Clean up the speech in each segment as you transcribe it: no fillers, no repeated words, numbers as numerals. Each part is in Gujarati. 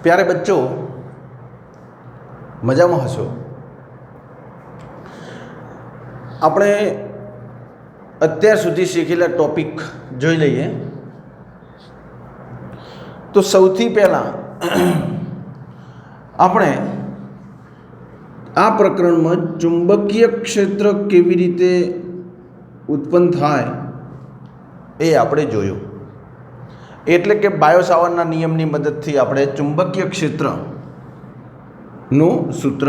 प्यारे बच्चों, मजा में हशो। આપણે અત્યાર સુધી શીખેલા ટોપિક જોઈ લઈએ તો સૌથી પહેલાં આપણે આ પ્રકરણમાં ચુંબકીય ક્ષેત્ર કેવી રીતે ઉત્પન્ન થાય એ આપણે જોયું। એટલે કે બાયો-સાવર્ટના નિયમની મદદથી આપણે ચુંબકીય ક્ષેત્રનું સૂત્ર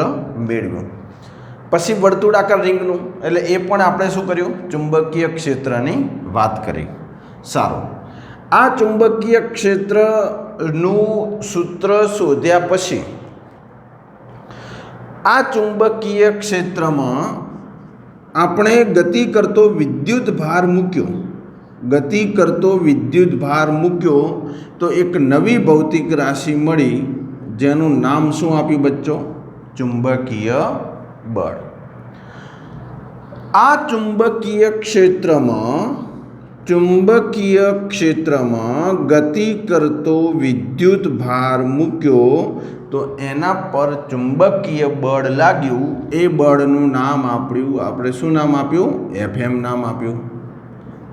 મેળવ્યું। પછી વર્તુળાકાર રિંગનું, એટલે એ પણ આપણે શું કર્યું, ચુંબકીય ક્ષેત્રની વાત કરી। સારું, આ ચુંબકીય ક્ષેત્રનું સૂત્ર શોધ્યા પછી આ ચુંબકીય ક્ષેત્રમાં આપણે ગતિ કરતો વિદ્યુત ભાર મૂક્યો તો એક નવી ભૌતિક રાશિ મળી, જેનું નામ શું આપ્યું બચ્ચો? ચુંબકીય બળ। આ ચુંબકીય ક્ષેત્રમાં ગતિ કરતો વિદ્યુત ભાર મૂક્યો તો એના પર ચુંબકીય બળ લાગ્યું। એ બળનું નામ આપણે શું નામ આપ્યું? FM નામ આપ્યું।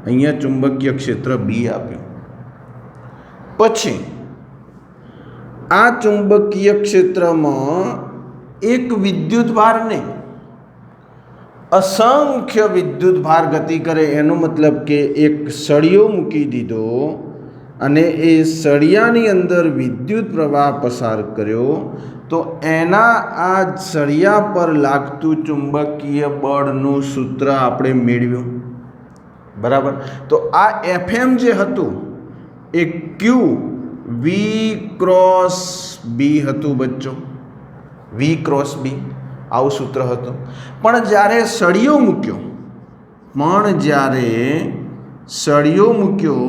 અહીંયા ચુંબકીય ક્ષેત્ર બી આપ્યું। પછી આ ચુંબકીય ક્ષેત્રમાં એક વિદ્યુત ભાર નહીં, અસંખ્ય વિદ્યુત ભાર ગતિ કરે। એનો મતલબ કે એક સળિયો મૂકી દીધો અને એ સળિયાની અંદર વિદ્યુત પ્રવાહ પસાર કર્યો તો એના આ સળિયા પર લાગતું ચુંબકીય બળનું સૂત્ર આપણે મેળવ્યું। બરાબર? તો આ FM જે હતું એ Q V ક્રોસ બી હતું બચ્ચો, V ક્રોસ બી આવું સૂત્ર હતું। પણ જ્યારે સળિયો મૂક્યો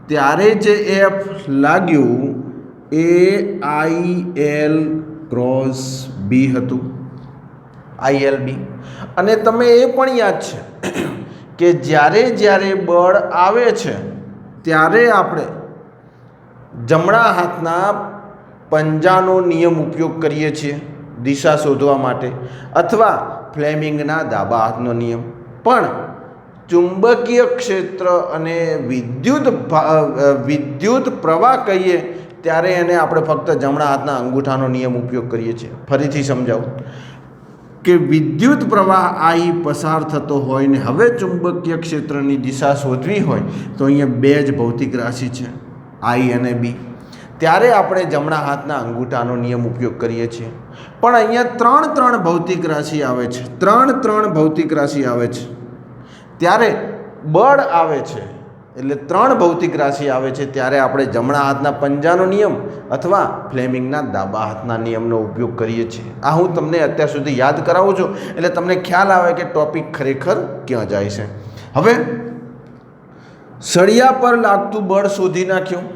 ત્યારે જે F લાગ્યું એ IL ક્રોસ બી હતું, ILB। અને તમે એ પણ યાદ છે કે જ્યારે બળ આવે છે ત્યારે આપણે જમણા હાથના પંજાનો નિયમ ઉપયોગ કરીએ છીએ દિશા શોધવા માટે, અથવા ફ્લેમિંગના ડાબા હાથનો નિયમ। પણ ચુંબકીય ક્ષેત્ર અને વિદ્યુત પ્રવાહ કહીએ ત્યારે એને આપણે ફક્ત જમણા હાથના અંગૂઠાનો નિયમ ઉપયોગ કરીએ છીએ। ફરીથી સમજાવું કે વિદ્યુત પ્રવાહ I પસાર થતો હોય ને હવે ચુંબકીય ક્ષેત્રની દિશા શોધવી હોય તો અહીંયા બે જ ભૌતિક રાશિ છે, I અને B। ત્યારે આપણે જમણા હાથના અંગૂઠાનો નિયમ ઉપયોગ કરીએ છીએ। પણ અહીંયા ત્રણ ભૌતિક રાશિ આવે છે, ત્રણ ભૌતિક રાશિ આવે છે ત્યારે બળ આવે છે, એટલે 3 ભૌતિક રાશિ આવે છે ત્યારે આપણે જમણા હાથના પંજાનો નિયમ અથવા ફ્લેમિંગના ડાબા હાથના નિયમનો ઉપયોગ કરીએ છીએ। આ હું તમને અત્યાર સુધી યાદ કરાવું છું એટલે તમને ખ્યાલ આવે કે ટોપિક ખરેખર ક્યાં જાય છે। હવે સળિયા પર લાગતું બળ શોધી નાખ્યું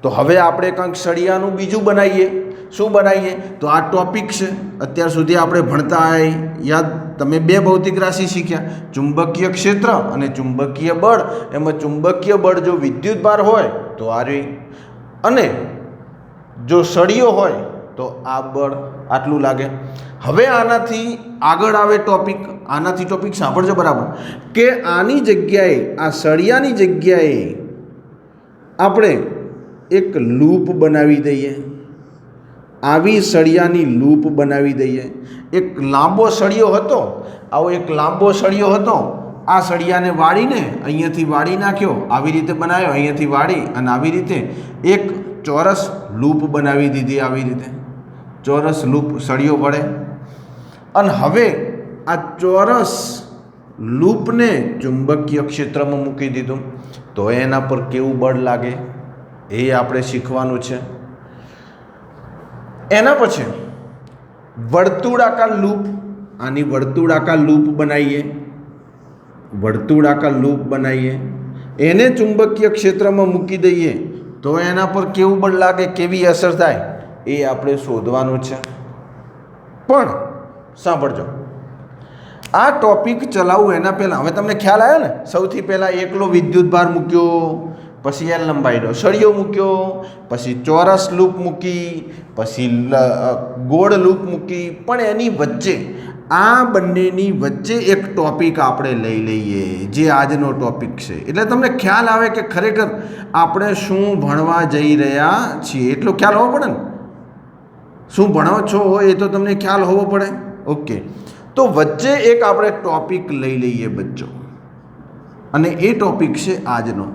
તો હવે આપણે કંઈક સળિયાનું બીજું બનાવીએ। શું બનાવીએ? તો આ ટોપિક છે અત્યાર સુધી આપણે ભણતા યાદ, તમે 2 ભૌતિક રાશિ શીખ્યા, ચુંબકીય ક્ષેત્ર અને ચુંબકીય બળ। એમાં ચુંબકીય બળ જો વિદ્યુત ભાર હોય તો આ રહી, અને જો સળિયો હોય તો આ બળ આટલું લાગે। હવે આનાથી આગળ આવે ટોપિક, ટોપિક સાંભળજો બરાબર, કે આની જગ્યાએ, આ સળિયાની જગ્યાએ આપણે એક લૂપ બનાવી દઈએ, આવી સળિયાની લૂપ બનાવી દઈએ। એક લાંબો સળિયો હતો, આ સળિયાને વાળીને અહીંયાથી વાળી નાખ્યો, આવી રીતે બનાવ્યો, અહીંયાથી વાળી અને આવી રીતે એક ચોરસ લૂપ બનાવી દીધી, આવી રીતે ચોરસ લૂપ સળિયો વડે। અને હવે આ ચોરસ લૂપને ચુંબકીય ક્ષેત્રમાં મૂકી દીધું તો એના પર કેવું બળ લાગે એ આપણે શીખવાનું છે। એના પછી વર્તુળાકાર લૂપ, આની વર્તુળાકાર લૂપ બનાવીએ, એને ચુંબકીય ક્ષેત્રમાં મૂકી દઈએ તો એના પર કેવું બળ લાગે, કેવી અસર થાય એ આપણે શોધવાનું છે। પણ સાંભળજો, આ ટોપિક ચલાવું એના પહેલાં હવે તમને ખ્યાલ આવ્યો ને, સૌથી પહેલાં એકલો વિદ્યુત ભાર મૂક્યો, પછી એલ લંબાઈનો સળિયો મૂક્યો, પછી ચોરસ લૂપ મૂકી, પછી ગોળ લૂપ મૂકી, પણ એની વચ્ચે આ બંનેની વચ્ચે એક ટોપિક આપણે લઈ લઈએ જે આજનો ટોપિક છે, એટલે તમને ખ્યાલ આવે કે ખરેખર આપણે શું ભણવા જઈ રહ્યા છીએ એટલો ખ્યાલ હોવો પડે ને. શું ભણો છો એ તો તમને ખ્યાલ હોવો પડે. ઓકે, તો વચ્ચે એક આપણે ટોપિક લઈ લઈએ બચ્ચો, અને એ ટોપિક છે આજનો.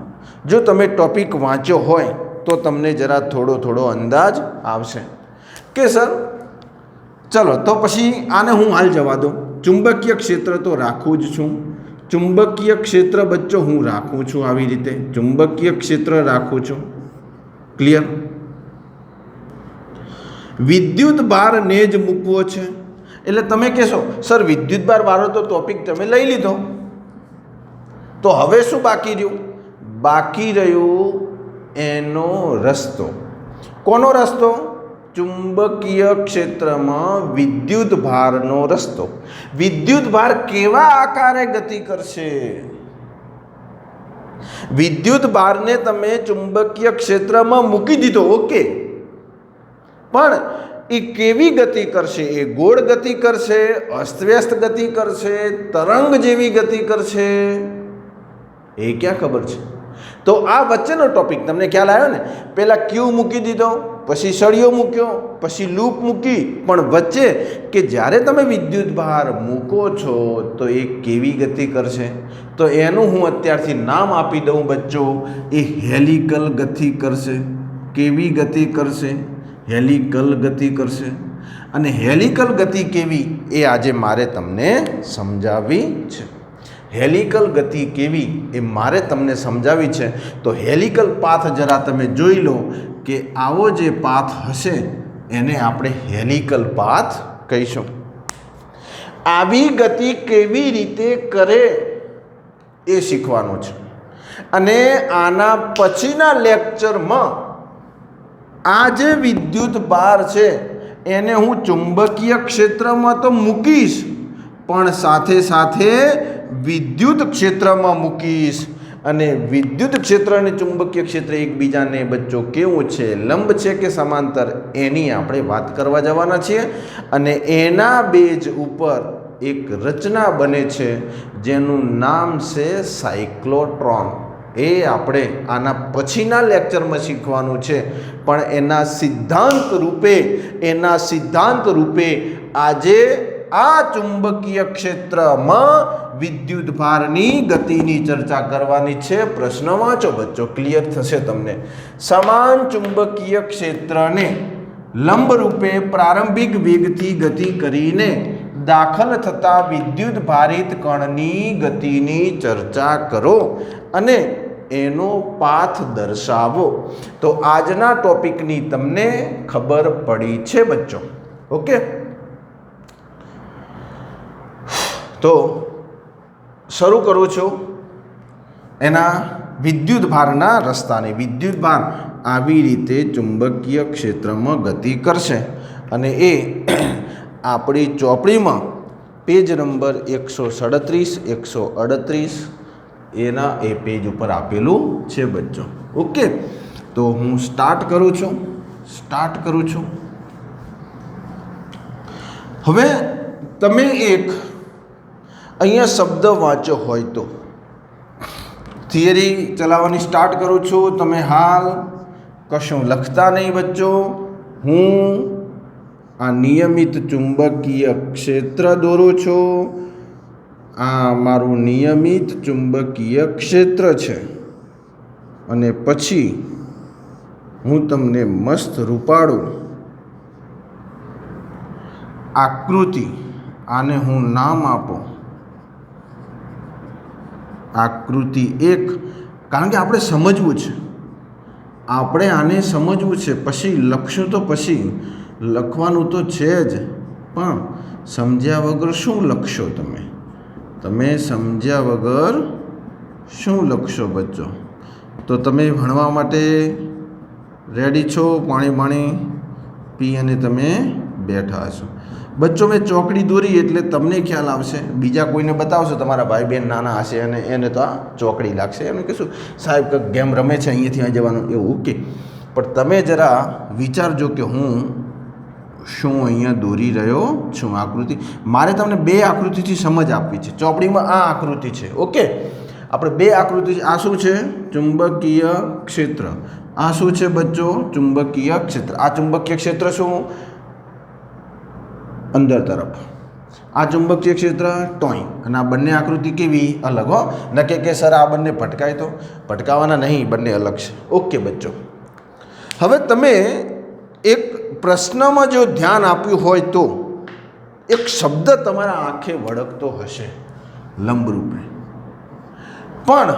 જો તમે ટોપિક વાંચ્યો હોય તો તમને જરા થોડો અંદાજ આવશે કે સર ચલો તો પછી આને હું હાલ જવા દો. ચુંબકીય ક્ષેત્ર તો રાખું જ છું, ચુંબકીય ક્ષેત્ર બચ્ચો હું રાખું છું, આવી રીતે ચુંબકીય ક્ષેત્ર રાખું છું. ક્લિયર? વિદ્યુત ભારને જ મૂકવો છે, એટલે તમે કહેશો સર વિદ્યુત ભાર વાળો તો ટોપિક તમે લઈ લીધો, તો હવે શું બાકી રહ્યું? બાકી રહ્યું એનો રસ્તો. કોનો રસ્તો? ચુંબકીય ક્ષેત્રમાં વિદ્યુત ભારનો રસ્તો. વિદ્યુત ભાર કેવા આકારે ગતિ કરશે? વિદ્યુત ભારને તમે ચુંબકીય ક્ષેત્રમાં મૂકી દીધો, ઓકે, પણ એ કેવી ગતિ કરશે? એ ગોળ ગતિ કરશે, અસ્તવ્યસ્ત ગતિ કરશે, તરંગ જેવી ગતિ કરશે? એ ક્યાં ખબર છે? તો આ વચ્ચેનો ટોપિક તમને ખ્યાલ આવ્યો ને? પહેલાં ક્યુ મૂકી દીધો, પછી સળિયો મૂક્યો, પછી લૂપ મૂકી, પણ વચ્ચે કે જ્યારે તમે વિદ્યુત ભાર મૂકો છો તો એ કેવી ગતિ કરશે? તો એનું હું અત્યારથી નામ આપી દઉં બચ્ચો, એ હેલિકલ ગતિ કરશે. કેવી ગતિ કરશે? હેલિકલ ગતિ કરશે. અને હેલિકલ ગતિ કેવી એ આજે મારે તમને સમજાવવી છે. હેલિકલ ગતિ કેવી એ મારે તમને સમજાવી છે. તો હેલિકલ પાથ જરા તમે જોઈ લો કે આવો જે પાથ હશે એને આપણે હેલિકલ પાથ કહીશું. આવી ગતિ કેવી રીતે કરે એ શીખવાનું છે. અને આના પછીના લેક્ચરમાં આ જે વિદ્યુત ભાર છે એને હું ચુંબકીય ક્ષેત્રમાં તો મૂકીશ, પણ સાથે સાથે વિદ્યુત ક્ષેત્રમાં મૂકીશ. અને વિદ્યુત ક્ષેત્ર અને ચુંબકીય ક્ષેત્ર એકબીજાને બચ્ચો કેવું છે, લંબ છે કે સમાંતર, એની આપણે વાત કરવા જવાના છીએ. અને એના બેઝ ઉપર એક રચના બને છે જેનું નામ છે સાયક્લોટ્રોન. એ આપણે આના પછીના લેક્ચરમાં શીખવાનું છે, પણ એના સિદ્ધાંત રૂપે આજે આ ચુંબકીય ક્ષેત્રમાં વિદ્યુત ભારની ગતિની ચર્ચા કરવાની છે. પ્રશ્ન વાંચો બચ્ચો, ક્લિયર થશે તમને. સમાન ચુંબકીય ક્ષેત્રને લંબ રૂપે પ્રારંભિક વેગથી ગતિ કરીને દાખલ થતા વિદ્યુત ભારિત કણની ગતિની ચર્ચા કરો અને એનો પાથ દર્શાવો. તો આજના ટોપિકની તમને ખબર પડી છે બચ્ચો. ઓકે, તો શરૂ કરું છું એના વિદ્યુત ભારના રસ્તાને. વિદ્યુત ભાર આવી રીતે ચુંબકીય ક્ષેત્રમાં ગતિ કરશે અને એ આપણી ચોપડીમાં પેજ નંબર 137, 138 એના એ પેજ ઉપર આપેલું છે બચ્ચો. ઓકે, તો હું સ્ટાર્ટ કરું છું. હવે તમે એક અહીંયા શબ્દ વાંચ્યો હોય તો થિયરી ચલાવવાની સ્ટાર્ટ કરું છું. તમે હાલ કશું લખતા નહીં બચ્ચો. હું આ નિયમિત ચુંબકીય ક્ષેત્ર દોરું છું. આ મારું નિયમિત ચુંબકીય ક્ષેત્ર છે અને પછી હું તમને મસ્ત રૂપાળું આકૃતિ, આને હું નામ આપું આકૃતિ 1, કારણ કે આપણે સમજવું છે, આપણે આને સમજવું છે. પછી લખશું તો પછી લખવાનું તો છે જ, પણ સમજ્યા વગર શું લખશો? તમે સમજ્યા વગર શું લખશો બચ્ચો? તો તમે ભણવા માટે રેડી છો? પાણી પી અને તમે બેઠા હશો. બચ્ચો મેં ચોકડી દોરી એટલે તમને ખ્યાલ આવશે, બીજા કોઈને બતાવશો તમારા ભાઈ બહેન નાના હશે અને એને તો આ ચોકડી લાગશે, એને કહીશું સાહેબ કંઈક ગેમ રમે છે અહીંયાથી અહીં જવાનું એવું. ઓકે, પણ તમે જરા વિચારજો કે હું શું અહીંયા દોરી રહ્યો છું આકૃતિ. મારે તમને બે આકૃતિથી સમજ આપવી છે. ચોપડીમાં આ આકૃતિ છે. ઓકે, આપણે બે આકૃતિ, આ શું છે? ચુંબકીય ક્ષેત્ર. આ શું છે બચ્ચો? ચુંબકીય ક્ષેત્ર. આ ચુંબકીય ક્ષેત્ર શું? અંદર તરફ. આ ચુંબકીય ક્ષેત્ર ટોઈ. અને આ બંને આકૃતિ કેવી? અલગ. હો નકે કે સર આ બંને ભટકાય તો ભટકાવાના નહીં, બંને અલગ છે. ઓકે બચ્ચો, હવે તમે એક પ્રશ્નમાં જો ધ્યાન આપ્યું હોય તો એક શબ્દ તમારા આંખે વળગતો હશે, લંબરૂપે. પણ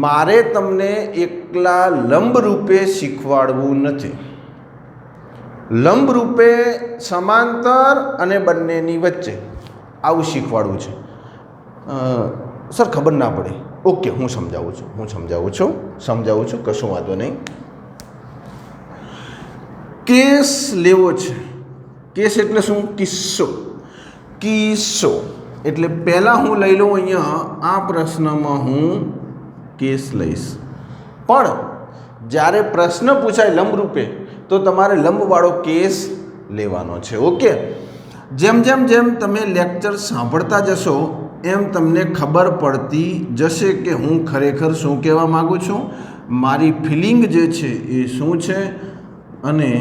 મારે તમને એકલા લંબરૂપે શીખવાડવું નથી. લંબરૂપે, સમાંતર અને બંનેની વચ્ચે આવું શીખવાડવું છે. સર ખબર ના પડે. ઓકે, હું સમજાવું છું, કશું વાંધો નહીં. કેસ લેવો છે. કેસ એટલે શું? કિસ્સો. એટલે પહેલાં હું લઈ લઉં, અહીંયા આ પ્રશ્નમાં હું કેસ લઈશ. પણ જ્યારે પ્રશ્ન પૂછાય લંબરૂપે તો તમારે લંબવાળો કેસ લેવાનો છે. ઓકે, જેમ તમે લેક્ચર સાંભળતા જશો એમ તમને ખબર પડતી જશે કે હું ખરેખર શું કહેવા માગું છું, મારી ફિલિંગ જે છે એ શું છે, અને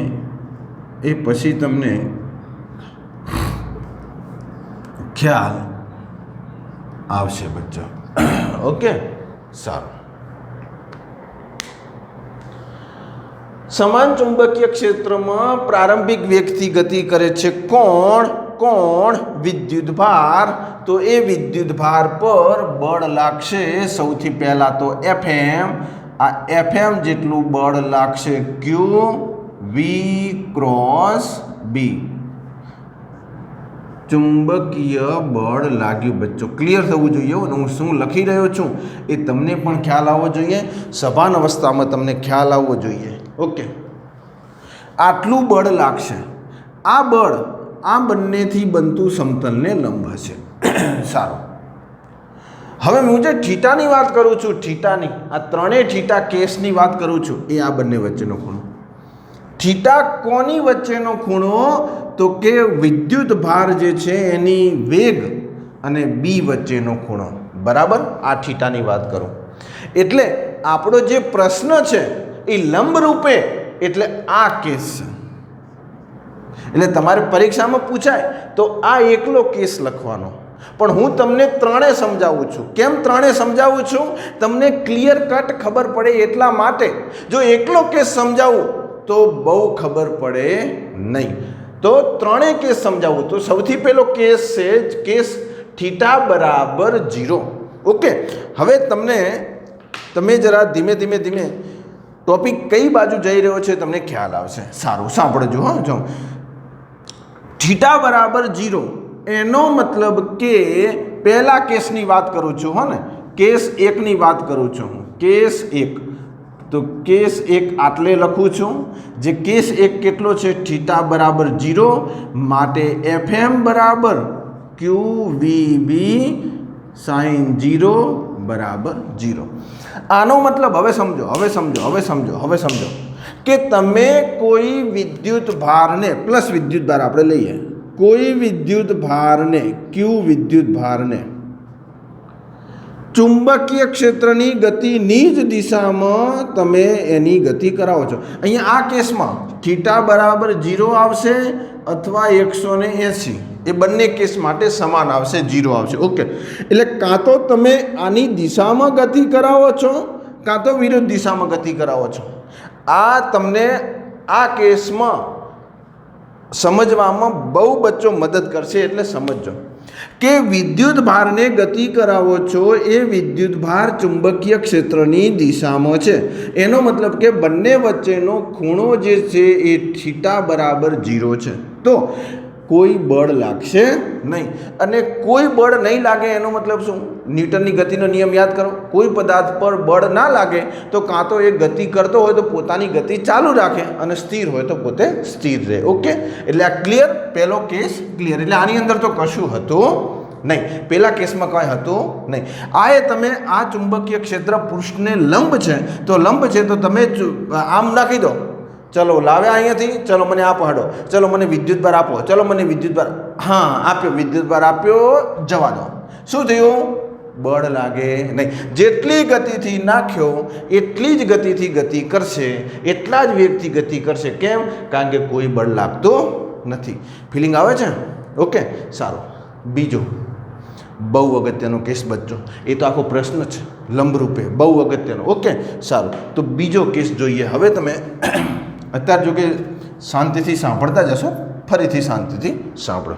એ પછી તમને ખ્યાલ આવશે બચ્ચા. ઓકે, સારું. સમાન ચુંબકીય ક્ષેત્રમાં પ્રારંભિક વેગથી ગતિ કરે છે કોણ? વિદ્યુતભાર. તો એ વિદ્યુતભાર પર બળ લાગશે સૌથી પહેલાં તો Fm. આ Fm જેટલું બળ લાગશે Q V ક્રોસ B. ચુંબકીય બળ લાગ્યું બચ્ચો. ક્લિયર થવું જોઈએ. હું શું લખી રહ્યો છું એ તમને પણ ખ્યાલ આવવો જોઈએ, સભાન અવસ્થામાં તમને ખ્યાલ આવવો જોઈએ. ઓકે, આટલું બળ લાગશે. આ બળ આ બંનેથી બનતું સમતલને લંબ હશે. સારું. હવે હું જે થીટાની વાત કરું છું, થીટાની, આ ત્રણેય થીટા કેસની વાત કરું છું, એ આ બંને વચ્ચેનો ખૂણો. થીટા કોની વચ્ચેનો ખૂણો? તો કે વિદ્યુત ભાર જે છે એની વેગ અને બી વચ્ચેનો ખૂણો. બરાબર, આ થીટાની વાત કરું. એટલે આપણો જે પ્રશ્ન છે એ લંબરૂપે, એટલે આ કેસ છે. એટલે તમારે પરીક્ષામાં પૂછાય તો આ એકલો કેસ લખવાનો. પણ હું તમને ત્રણે સમજાવું છું. કેમ ત્રણે સમજાવું છું? તમને ક્લિયર કટ ખબર પડે એટલા માટે. જો એકલો કેસ સમજાવું તો બહુ ખબર પડે નહીં. તો ત્રણેય કેસ સમજાવું. તો સૌથી પહેલો કેસ છે કેસ થીટા બરાબર 0. ઓકે, હવે તમે જરા ધીમે ટોપિક કઈ બાજુ જઈ રહ્યો છે તમને ખ્યાલ આવશે. સારું સાંભળજો. હા, જો થીટા બરાબર 0 એનો મતલબ કે પહેલા કેસની વાત કરું છું. હો ને, કેસ 1ની વાત કરું છું. કેસ 1, તો કેસ 1 આટલે લખું છું. જે કેસ 1 કેટલો છે? થીટા બરાબર 0. માટે Fm બરાબર QVB sin 0 બરાબર 0. આનો મતલબ હવે સમજો કે તમે કોઈ વિદ્યુત ભારને, પ્લસ વિદ્યુત ભાર આપણે લઈએ, કોઈ વિદ્યુત ભારને, Q વિદ્યુત ભારને ચુંબકીય ક્ષેત્રની ગતિની જ દિશામાં તમે એની ગતિ કરાવો છો. અહીંયા આ કેસમાં થીટા બરાબર 0 આવશે અથવા 180. એ બંને કેસ માટે સમાન આવશે, 0 આવશે. ઓકે, એટલે કાં તો તમે આની દિશામાં ગતિ કરાવો છો, કાં તો વિરુદ્ધ દિશામાં ગતિ કરાવો છો. આ તમને આ કેસમાં સમજવામાં બહુ બચ્ચો મદદ કરશે. એટલે સમજજો કે વિદ્યુત ભારને ગતિ કરાવો છો, એ વિદ્યુત ભાર ચુંબકીય ક્ષેત્રની દિશામાં છે. એનો મતલબ કે બંને વચ્ચેનો ખૂણો જે છે એ થીટા બરાબર 0 છે. તો કોઈ બળ લાગશે નહીં. અને કોઈ બળ નહીં લાગે એનો મતલબ શું? ન્યૂટનની ગતિનો નિયમ યાદ કરો. કોઈ પદાર્થ પર બળ ના લાગે તો કાં તો એ ગતિ કરતો હોય તો પોતાની ગતિ ચાલુ રાખે અને સ્થિર હોય તો પોતે સ્થિર રહે. ઓકે, એટલે આ ક્લિયર? પહેલો કેસ ક્લિયર. એટલે આની અંદર તો કશું હતું નહીં, પહેલા કેસમાં કાંઈ હતું નહીં. આ એ તમે આ ચુંબકીય ક્ષેત્ર પૃષ્ઠને લંબ છે, તો લંબ છે તો તમે આમ નાખી દો. ચલો લાવ્યા અહીંયાથી, ચલો મને આપો, હાડો, ચલો મને વિદ્યુતભાર આપો, ચલો મને વિદ્યુતભાર, હા આપ્યો, વિદ્યુતભાર આપ્યો, જવા દો. શું થયું? બળ લાગે નહીં. જેટલી ગતિથી નાખ્યો એટલી જ ગતિથી ગતિ કરશે, એટલા જ વેગથી ગતિ કરશે. કેમ? કારણ કે કોઈ બળ લાગતું નથી. ફિલિંગ આવે છે? ઓકે, સારું. બીજો બહુ અગત્યનો કેસ બચ્ચો, એ તો આખો પ્રશ્ન છે લંબરૂપે, બહુ અગત્યનો. ઓકે, સારું. તો બીજો કેસ જોઈએ. હવે તમે અત્યારે જો કે શાંતિથી સાંભળતા જશો, ફરીથી શાંતિથી સાંભળો.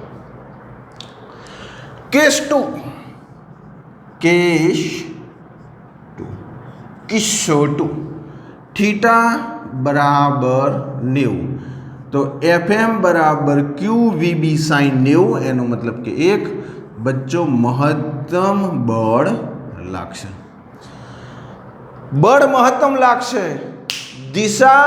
કેસ 2. કેસ 2, કિસ્સો 2. થીટા બરાબર 90, તો FM બરાબર QVB sin 90, એનો મતલબ કે એક બચ્ચો મહત્તમ બળ લાગશે. બળ મહત્તમ લાગશે. દિશા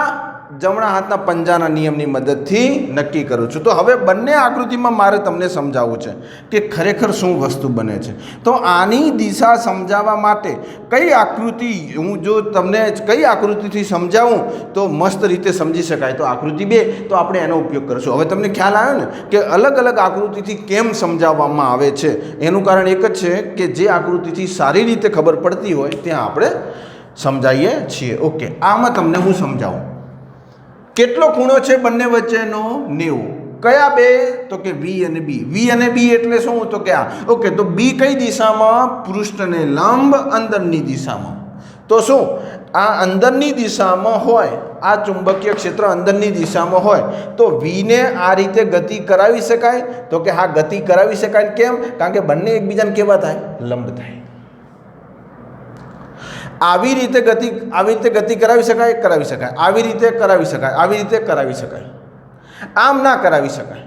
જમણા હાથના પંજાના નિયમની મદદથી નક્કી કરું છું. તો હવે બંને આકૃતિમાં મારે તમને સમજાવવું છે કે ખરેખર શું વસ્તુ બને છે. તો આની દિશા સમજાવવા માટે કઈ આકૃતિ, હું જો તમને કઈ આકૃતિથી સમજાવું તો મસ્ત રીતે સમજી શકાય, તો આકૃતિ 2, તો આપણે એનો ઉપયોગ કરીશું. હવે તમને ખ્યાલ આવ્યો ને કે અલગ અલગ આકૃતિથી કેમ સમજાવવામાં આવે છે. એનું કારણ એક જ છે કે જે આકૃતિથી સારી રીતે ખબર પડતી હોય ત્યાં આપણે સમજાવીએ છીએ. ઓકે, આમાં તમને હું સમજાવું. કેટલો ખૂણો છે બંને વચ્ચેનો? 90. કયા બે? તો કે V અને B. V અને B એટલે શું? તો કે આ. ઓકે, તો B કઈ દિશામાં? પૃષ્ઠને લંબ, અંદરની દિશામાં. તો શું આ અંદરની દિશામાં હોય, આ ચુંબકીય ક્ષેત્ર અંદરની દિશામાં હોય તો V ને આ રીતે ગતિ કરાવી શકાય? તો કે હા, ગતિ કરાવી શકાય. કેમ? કારણ કે બંને એકબીજાને કેવા થાય? લંબ થાય. આવી રીતે ગતિ કરાવી શકાય? કરાવી શકાય. આવી રીતે કરાવી શકાય, આવી રીતે કરાવી શકાય. આમ ના કરાવી શકાય.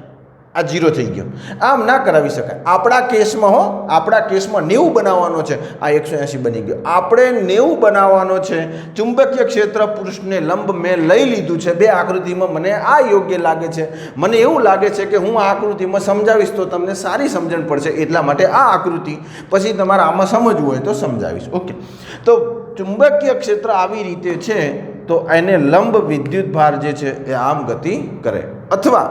આ 0 થઈ ગયો. આમ ના કરાવી શકાય. આપણા કેસમાં આપણા કેસમાં 90 બનાવવાનો છે, આ 180 બની ગયો. આપણે 90 બનાવવાનો છે. ચુંબકીય ક્ષેત્ર પૃષ્ઠને લંબ મેં લઈ લીધું છે. બે આકૃતિમાં મને આ યોગ્ય લાગે છે. મને એવું લાગે છે કે હું આ આકૃતિમાં સમજાવીશ તો તમને સારી સમજણ પડશે, એટલા માટે આ આકૃતિ, પછી તમારે આમાં સમજવું હોય તો સમજાવીશ. ઓકે, તો ચુંબકીય ક્ષેત્ર આવી રીતે છે તો એને લંબ વિદ્યુતભાર જે છે એ આમ ગતિ કરે અથવા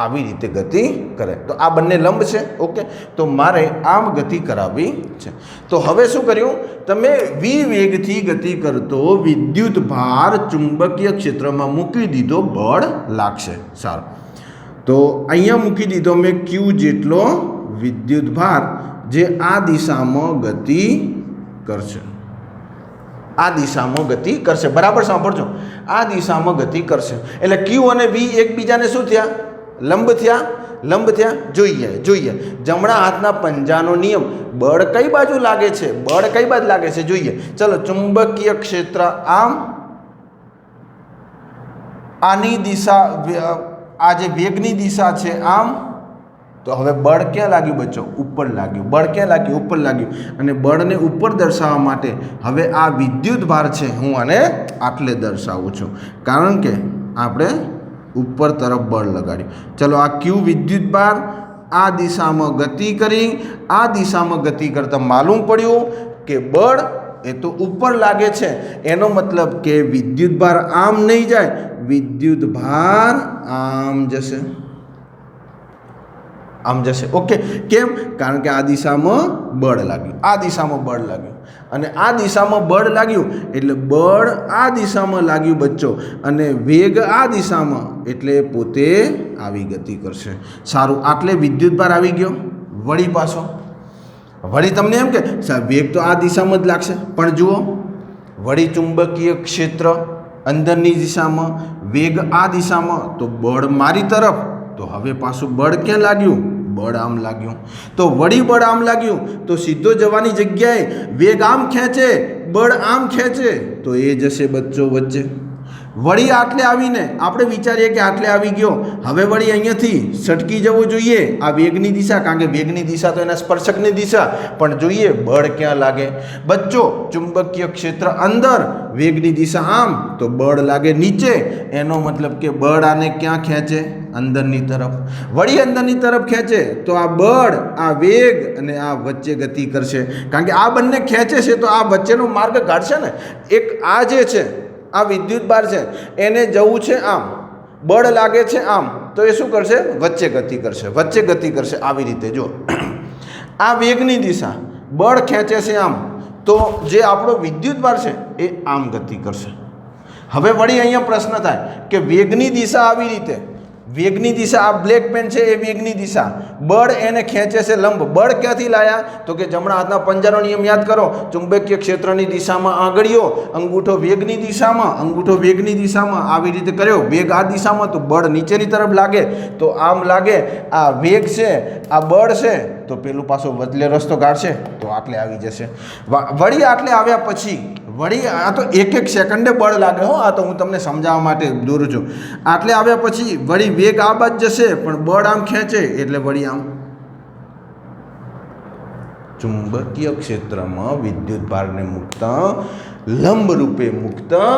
આવી રીતે ગતિ કરે. તો આ બંને લંબ છે. ઓકે, તો મારે આમ ગતિ કરાવવી છે. તો હવે શું કર્યું? તમે V વેગથી ગતિ કરતો વિદ્યુતભાર ચુંબકીય ક્ષેત્રમાં મૂકી દીધો, બળ લાગશે. સારું, તો અહીંયા મૂકી દીધો મેં Q જેટલો વિદ્યુતભાર, જે આ દિશામાં ગતિ કરશે. આ દિશામાં ગતિ કરશે. બરાબર સાંભળજો, આ દિશામાં ગતિ કરશે. એટલે Q અને V એકબીજાને શું થયા? લંબ થયા. લંબ થયા. જોઈએ જમણા હાથના પંજાનો નિયમ. બળ કઈ બાજુ લાગે છે? બળ કઈ બાજુ લાગે છે જોઈએ. ચલો, ચુંબકીય ક્ષેત્ર આમ, આની દિશા, આ જે વેગની દિશા છે આમ. તો હવે બળ ક્યાં લાગ્યું બચ્ચો? ઉપર લાગ્યું. બળ ક્યાં લાગ્યું? ઉપર લાગ્યું. અને બળને ઉપર દર્શાવવા માટે હવે આ વિદ્યુતભાર છે હું આને આટલે દર્શાવું છું, કારણ કે આપણે ઉપર તરફ બળ લગાડ્યું. ચલો, આ Q વિદ્યુતભાર આ દિશામાં ગતિ કરી, આ દિશામાં ગતિ કરતાં માલુમ પડ્યું કે બળ એ તો ઉપર લાગે છે. એનો મતલબ કે વિદ્યુતભાર આમ નહીં જાય, વિદ્યુતભાર આમ જશે. આમ જશે. ઓકે, કેમ? કારણ કે આ દિશામાં બળ લાગ્યું, આ દિશામાં બળ લાગ્યું, અને આ દિશામાં બળ લાગ્યું એટલે બળ આ દિશામાં લાગ્યું બચ્ચો, અને વેગ આ દિશામાં, એટલે પોતે આવી ગતિ કરશે. સારું, આટલે વિદ્યુતભાર આવી ગયો. વળી પાછો વળી તમને એમ કે સાહેબ વેગ તો આ દિશામાં જ લાગશે, પણ જુઓ વળી ચુંબકીય ક્ષેત્ર અંદરની દિશામાં, વેગ આ દિશામાં, તો બળ મારી તરફ. તો હવે પાછું બળ ક્યાં લાગ્યું? બળ આમ લાગ્યું. તો વળી બળ આમ લાગ્યું તો સીધો જવાની જગ્યાએ વેગ આમ ખેંચે, બળ આમ ખેંચે, તો એ જશે બચ્ચો વચ્ચે. વળી આટલે આવીને આપણે વિચારીએ કે આટલે આવી ગયો, હવે વળી અહીંયાથી સટકી જવું જોઈએ આ વેગની દિશા, કારણ કે વેગની દિશા તો એના સ્પર્શકની દિશા, પણ જોઈએ બળ ક્યાં લાગે. બચ્ચો ચુંબકીય ક્ષેત્ર અંદર, વેગની દિશા આમ, તો બળ લાગે નીચે. એનો મતલબ કે બળ આને ક્યાં ખેંચે? અંદરની તરફ. વળી અંદરની તરફ ખેંચે તો આ બળ, આ વેગ અને આ વચ્ચે ગતિ કરશે, કારણ કે આ બંને ખેંચે છે તો આ વચ્ચેનો માર્ગ કાઢશે ને. એક આ જે છે આ વિદ્યુત બાર છે, એને જવું છે આમ, બળ લાગે છે આમ, તો એ શું કરશે? વચ્ચે ગતિ કરશે, વચ્ચે ગતિ કરશે. આવી રીતે જો આ વેગની દિશા, બળ ખેંચે છે આમ, તો જે આપણો વિદ્યુત બાર છે એ આમ ગતિ કરશે. હવે વળી અહીંયા પ્રશ્ન થાય કે વેગની દિશા આવી રીતે, વેગની દિશા આ બ્લેક પેન છે એ વેગની દિશા, બળ એને ખેંચે છે લંબ. બળ ક્યાંથી લાયા? તો કે જમણા હાથના પંજાનો નિયમ યાદ કરો, ચુંબકીય ક્ષેત્રની દિશામાં આંગળીઓ, અંગૂઠો વેગની દિશામાં, અંગૂઠો વેગની દિશામાં, આવી રીતે કર્યો. વેગ આ દિશામાં તો બળ નીચેની તરફ લાગે, તો આમ લાગે. આ વેગ છે, આ બળ છે, તો પેલું પાછો બદલે રસ્તો કાઢશે, તો આટલે આવી જશે. વળી આટલે આવ્યા પછી વળી આ તો એક સેકન્ડે બળ લાગે હો, આ તો હું તમને સમજાવવા માટે દોરું છું. આટલે આવ્યા પછી વળી વેગ આ બાજ જશે, પણ બળ આમ ખેંચે એટલે વળી આમ. ચુંબકીય ક્ષેત્રમાં વિદ્યુત ભારને મૂકતા, લંબ રૂપે મૂકતા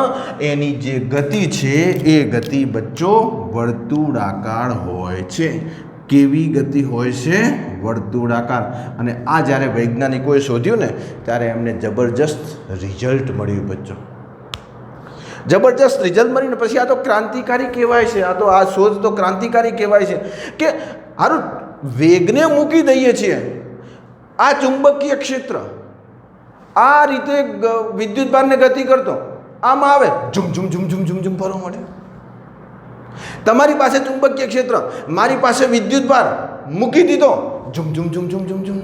એની જે ગતિ છે એ ગતિ બચ્ચો વર્તુળાકાર હોય છે. કેવી ગતિ હોય છે? વર્તુળાકાર. અને આ જ્યારે વૈજ્ઞાનિકોએ શોધ્યું ને ત્યારે એમને જબરજસ્ત રિઝલ્ટ મળ્યું બચ્ચો, જબરજસ્ત રિઝલ્ટ મળ્યું ને પછી આ તો ક્રાંતિકારી કહેવાય છે. આ તો આ શોધ તો ક્રાંતિકારી કહેવાય છે કે હારું વેગને મૂકી દઈએ છીએ, આ ચુંબકીય ક્ષેત્ર આ રીતે વિદ્યુત ભારને ગતિ કરતો આમ આવે, ઝુમ ઝુમ ઝુમ ઝુમ ઝુમ ઝુમ ફરવા મળે. તમારી પાસે ચુંબકીય ક્ષેત્ર, મારી પાસે વિદ્યુત ભાર, મૂકી દીધો, ઝુમ ઝુમ ઝુમ ઝુમ ઝુમ ઝુમ.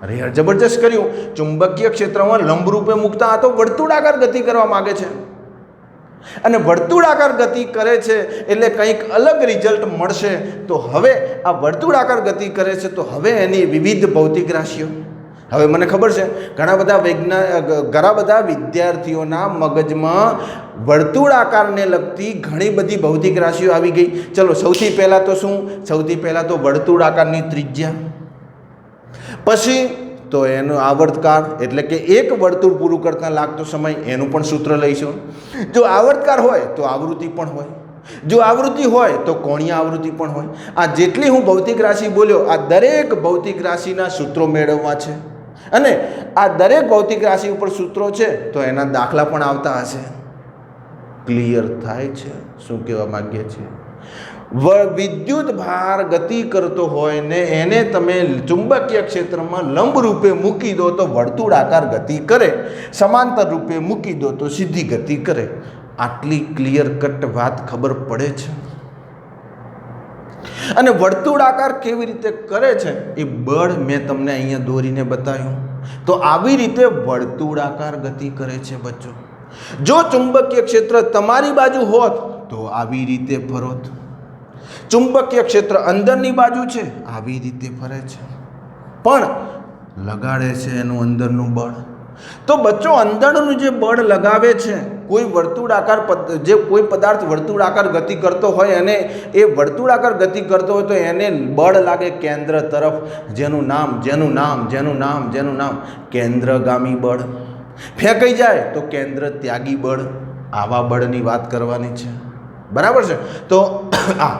અરે યાર જબરજસ્ત કર્યું. ચુંબકીય ક્ષેત્રમાં લંબ રૂપે મૂકતા આ તો વર્તુળાકાર ગતિ કરવા માગે છે, અને વર્તુળાકાર ગતિ કરે છે એટલે કંઈક અલગ રિઝલ્ટ મળશે. તો હવે આ વર્તુળાકાર ગતિ કરે છે તો હવે એની વિવિધ ભૌતિક રાશિઓ, હવે મને ખબર છે ઘણા બધા વિદ્યાર્થીઓના મગજમાં વર્તુળાકારને લગતી ઘણી બધી ભૌતિક રાશિઓ આવી ગઈ. ચલો સૌથી પહેલાં તો શું? સૌથી પહેલાં તો વર્તુળાકારની ત્રિજ્યા, પછી તો એનો આવર્તકાળ, એટલે કે એક વર્તુળ પૂરું કરતાં લાગતો સમય, એનું પણ સૂત્ર લઈશું. જો આવર્તકાળ હોય તો આવૃત્તિ પણ હોય, જો આવૃત્તિ હોય તો કોણીય આવૃત્તિ પણ હોય. આ જેટલી હું ભૌતિક રાશિ બોલ્યો, આ દરેક ભૌતિક રાશિના સૂત્રો મેળવવા છે, અને આ દરેક ભૌતિક રાશિ ઉપર સૂત્રો છે તો એના દાખલા પણ આવતા હશે. ક્લિયર થાય છે શું કહેવા માગીએ છીએ? વિદ્યુત ભાર ગતિ કરતો હોય ને એને તમે ચુંબકીય ક્ષેત્રમાં લંબ રૂપે મૂકી દો તો વર્તુળાકાર ગતિ કરે, સમાંતર રૂપે મૂકી દો તો સીધી ગતિ કરે. આટલી ક્લિયર કટ વાત ખબર પડે છે. અને વર્તુળાકાર કેવી રીતે કરે છે એ બળ મેં તમને અહીંયા દોરીને બતાવ્યું. તો આવી રીતે વર્તુળાકાર ગતિ કરે છે બચ્ચો. જો ચુંબકીય ક્ષેત્ર તમારી બાજુ હોત તો આવી રીતે ફરોત. ચુંબકીય ક્ષેત્ર અંદરની બાજુ છે, આવી રીતે ફરે છે, પણ લગાડે છે એનું અંદરનું બળ. તો બચ્ચો અંદરનું જે બળ લગાવે છે, કોઈ વર્તુળાકાર જે કોઈ પદાર્થ વર્તુળાકાર ગતિ કરતો હોય અને એ વર્તુળાકાર ગતિ કરતો હોય તો એને બળ લાગે કેન્દ્ર તરફ, જેનું નામ કેન્દ્રગામી બળ. ફેંકાઈ જાય તો કેન્દ્ર ત્યાગી બળ. આવા બળની વાત કરવાની છે, બરાબર છે? તો આ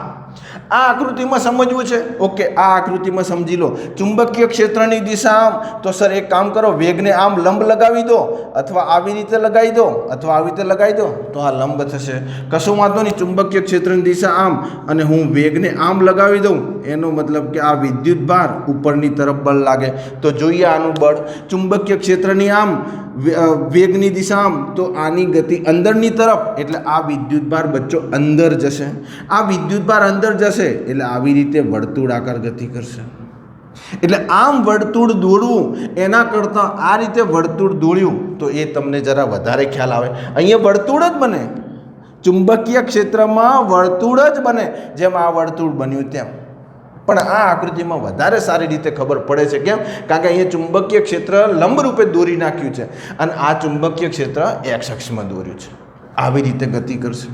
આકૃતિમાં સમજવું છે. ઓકે, આ આકૃતિમાં સમજી લો. ચુંબકીય ક્ષેત્રની દિશા આમ, તો સર એક કામ કરો, વેગને આમ લંબ લગાવી દો, અથવા આવી રીતે લગાવી દો, અથવા આવી રીતે લગાવી દો, તો આ લંબ થશે. કશું વાંધો નહીં. ચુંબકીય ક્ષેત્રની દિશા આમ અને હું વેગને આમ લગાવી દઉં, એનો મતલબ કે આ વિદ્યુત ભાર ઉપરની તરફ બળ લાગે. તો જોઈએ આનું બળ. ચુંબકીય ક્ષેત્રની આમ, વેગની દિશા આમ, તો આની ગતિ અંદરની તરફ, એટલે આ વિદ્યુત ભાર બચ્ચો અંદર જશે. આ વિદ્યુત ભાર અંદર જશે એટલે આવી રીતે વર્તુળાકાર ગતિ કરશે. એટલે આમ વર્તુળ દોરવું એના કરતાં આ રીતે વર્તુળ દોર્યું તો એ તમને જરા વધારે ખ્યાલ આવે. અહીંયા વર્તુળ જ બને, ચુંબકીય ક્ષેત્રમાં વર્તુળ જ બને, જેમ આ વર્તુળ બન્યું તેમ. પણ આ આકૃતિમાં વધારે સારી રીતે ખબર પડે છે. કેમ? કારણ કે અહીંયા ચુંબકીય ક્ષેત્ર લંબ રૂપે દોરી નાખ્યું છે અને આ ચુંબકીય ક્ષેત્ર એક્સ અક્ષમાં દોર્યું છે. આવી રીતે ગતિ કરશે.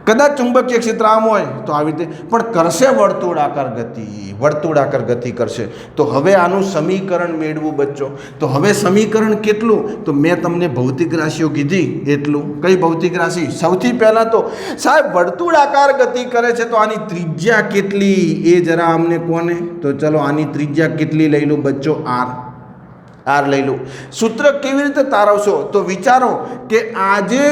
કદાચ ચુંબકીય ક્ષેત્ર આમ હોય તો આવી રીતે પણ કરશે વર્તુળાકાર ગતિ કરશે. તો હવે આનું સમીકરણ મેળવું બચ્ચો. તો હવે સમીકરણ કેટલું? તો મેં તમને ભૌતિક રાશિઓ કીધી એટલું. કઈ ભૌતિક રાશિ? સૌથી પહેલાં તો સાહેબ વર્તુળાકાર ગતિ કરે છે તો આની ત્રિજ્યા કેટલી એ જરા અમને કોને? તો ચલો આની ત્રિજ્યા કેટલી લઈ લો બચ્ચો? આર લઈ લો. સૂત્ર કેવી રીતે તારવશો? તો વિચારો કે આ જે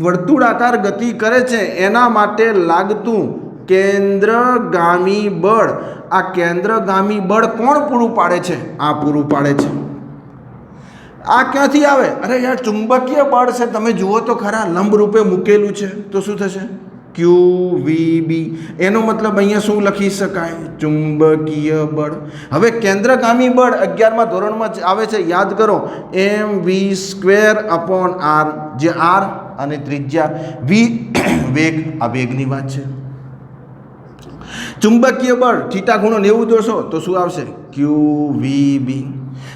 વર્તુળાકાર ગતિ કરે છે એના માટે લાગતું કેન્દ્રગામી બળ, આ કેન્દ્રગામી બળ કોણ પૂરું પાડે છે? આ પૂરું પાડે છે. આ ક્યાંથી આવે? અરે યાર ચુંબકીય બળ છે, તમે જુઓ તો ખરા, લંબ રૂપે મૂકેલું છે. તો શું થશે? QVB. એનો મતલબ અહીંયા શું લખી શકાય? ચુંબકીય બળ. હવે કેન્દ્રગામી બળ 11મા ધોરણમાં આવે છે, યાદ કરો, mv²/r, જે r અને ત્રિજ્યા v વેગ, આ વેગની વાત છે. ચુંબકીય બળ θ = 90 દોશો તો શું આવશે? QVB.